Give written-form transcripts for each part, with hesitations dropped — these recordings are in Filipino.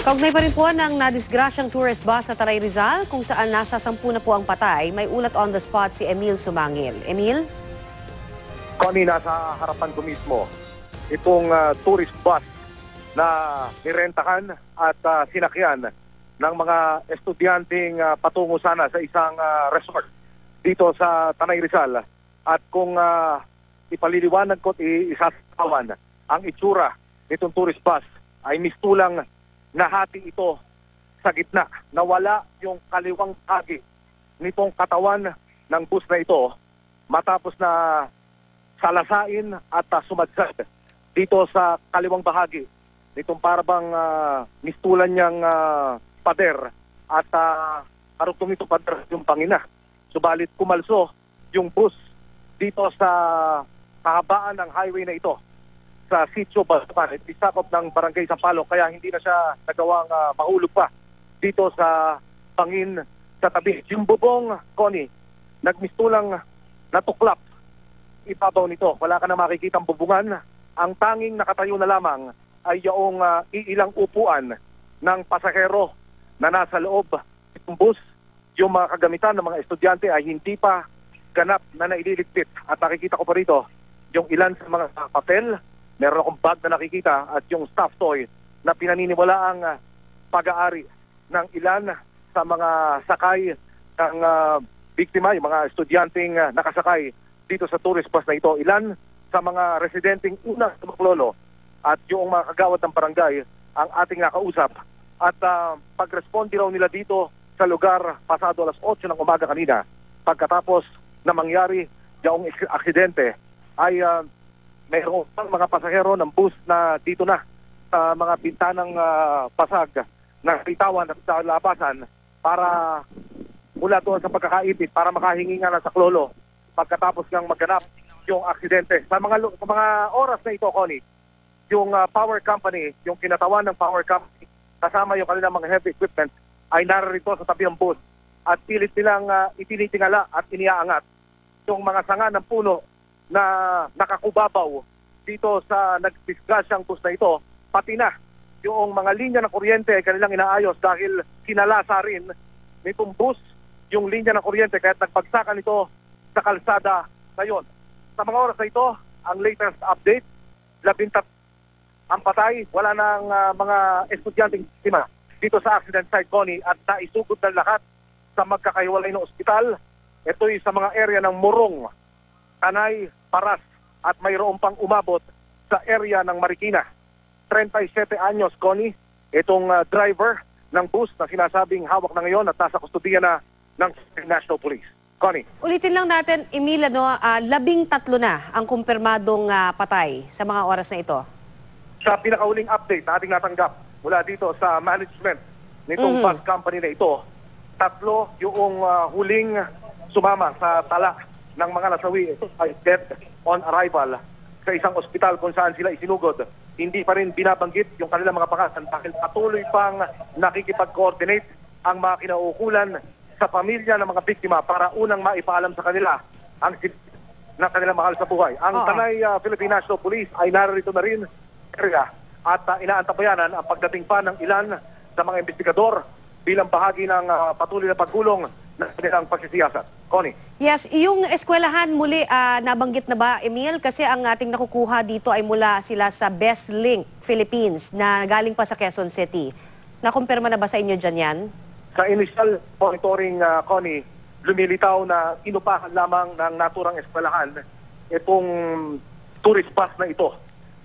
Kaugnay pa rin po ng nadisgrasyang tourist bus sa Tanay Rizal kung saan nasa 10 na po ang patay. May ulat on the spot si Emil Sumangil. Emil? Connie, nasa harapan ko mismo itong tourist bus na nirentahan at sinakyan ng mga estudyanteng patungo sana sa isang resort dito sa Tanay Rizal. At kung ipaliliwanag ko at isasawan ang itsura nitong tourist bus ay mistulang nahati ito sa gitna. Nawala yung kaliwang bahagi nitong katawan ng bus na ito matapos na salasain at sumadsad dito sa kaliwang bahagi nitong parabang mistulan niyang pader at karugtong ito pader yung pangina. Subalit kumalso yung bus dito sa kahabaan ng highway na ito sa Sitio Balsapan, isakop ng Barangay Sampaloc, kaya hindi na siya nagawang mahulog pa dito sa bangin sa tabi. Yung bubong, Connie, nagmistulang natuklap ibabaw nito. Wala ka na makikitang bubungan. Ang tanging nakatayo na lamang ay yung iilang upuan ng pasahero na nasa loob ng bus. Yung mga kagamitan ng mga estudyante ay hindi pa ganap na naililigpit. At nakikita ko pa rito yung ilan sa mga papel. Meron akong bag na nakikita at yung stuffed toy na pinaniniwalaang pag-aari ng ilan sa mga sakay ng biktima, yung mga estudyanteng nakasakay dito sa tourist bus na ito. Ilan sa mga residenteng unang tumaklolo at yung mga kagawad ng barangay ang ating nakausap. At pag-responde raw nila dito sa lugar pasado alas 8 ng umaga kanina, pagkatapos na mangyari yung aksidente, ay mayroong mga pasahero ng bus na dito na sa mga bintanang pasag na bitawan at sa labasan para mula doon sa pagkakaipit para makahingi nga ng saklolo pagkatapos ng magganap yung aksidente. Sa mga oras na ito, Connie, yung power company, yung kinatawan ng power company kasama yung kanilang mga heavy equipment ay narito sa tabi ng bus at pilit nilang itinitingala at iniaangat yung mga sanga ng puno na nakakubabaw dito sa nagdisgrasyang bus na ito, pati na yung mga linya ng kuryente ay kanilang inaayos dahil kinalasa rin nitong bus yung linya ng kuryente kaya nagbagsakan ito sa kalsada ngayon. Sa mga oras na ito, ang latest update, 13 ang patay, wala nang mga estudyanteng biktima dito sa accident site, Connie, at naisugod ng lahat sa magkakahiwalay ng ospital. Ito'y sa mga area ng Morong, Tanay, Paras at mayroon pang umabot sa area ng Marikina. 37 anyos, Connie, itong driver ng bus na sinasabing hawak na ngayon at nasa kustudiya na ng National Police. Connie. Ulitin lang natin, Emil, 13 na ang kumpirmadong patay sa mga oras na ito. Sa pinakauling update na ating natanggap mula dito sa management nitong bus company na ito, 3 yung huling sumama sa tala ng mga nasawi ay dead on arrival sa isang ospital kung saan sila isinugod. Hindi pa rin binabanggit yung kanilang mga pangalan dahil patuloy pang nakikipag-coordinate ang mga kinaukulan sa pamilya ng mga biktima para unang maipaalam sa kanila ang na kanilang mahal sa buhay. Ang Tanay Philippine National Police ay narito na rin area at inaantabayanan ang pagdating pa ng ilan sa mga investigador bilang bahagi ng patuloy na pagkulong ng kanilang pagsisiyasat. Connie. Yes, yung eskwelahan muli nabanggit na ba, Emil? Kasi ang ating nakukuha dito ay mula sila sa Best Link Philippines na galing pa sa Quezon City. Nakumpirma na ba sa inyo dyan yan? Sa initial monitoring, Connie, lumilitaw na inupahan lamang ng naturang eskwelahan itong tourist bus na ito.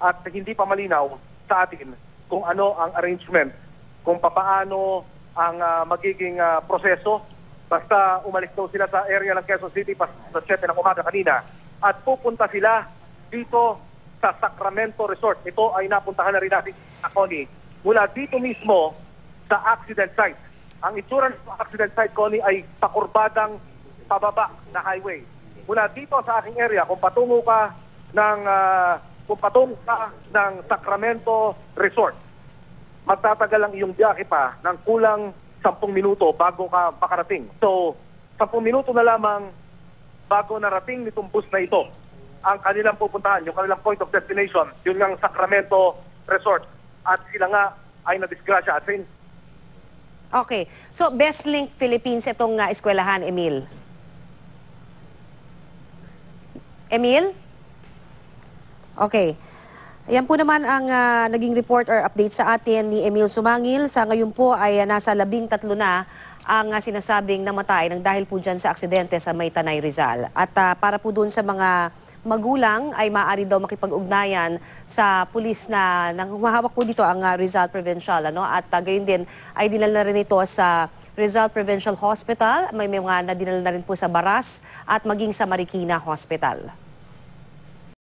At hindi pa malinaw sa atin kung ano ang arrangement, kung papaano ang magiging proseso. Basta umalis daw sila sa area ng Quezon City sa 7 ng umaga kanina at pupunta sila dito sa Sacramento Resort. Ito ay napuntahan na rin natin sa Connie. Mula dito mismo sa accident site. Ang itsura ng accident site, Connie, ay pakurbadang pababa na highway. Mula dito sa aking area, kung patungo ka ng Sacramento Resort, magtatagal ang iyong biyahe pa ng kulang 10 minuto bago ka makarating. So, 10 minuto na lamang bago narating nitong bus na ito ang kanilang pupuntahan, yung kanilang point of destination, yun ng Sacramento Resort. At sila nga ay nadisgrasya at Okay. So, Best Link Philippines itong eskwelahan, Emil. Emil? Okay. Ayan po naman ang naging report or update sa atin ni Emil Sumangil. Sa ngayon po ay nasa 13 na ang sinasabing namatay ng dahil po dyan sa aksidente sa May Tanay, Rizal. At para po doon sa mga magulang ay maaari daw makipag-ugnayan sa pulis na humahawak po dito ang Rizal Provincial. At gayon din ay dinala na rin ito sa Rizal Provincial Hospital. May mga nadinala na rin po sa Baras at maging sa Marikina Hospital.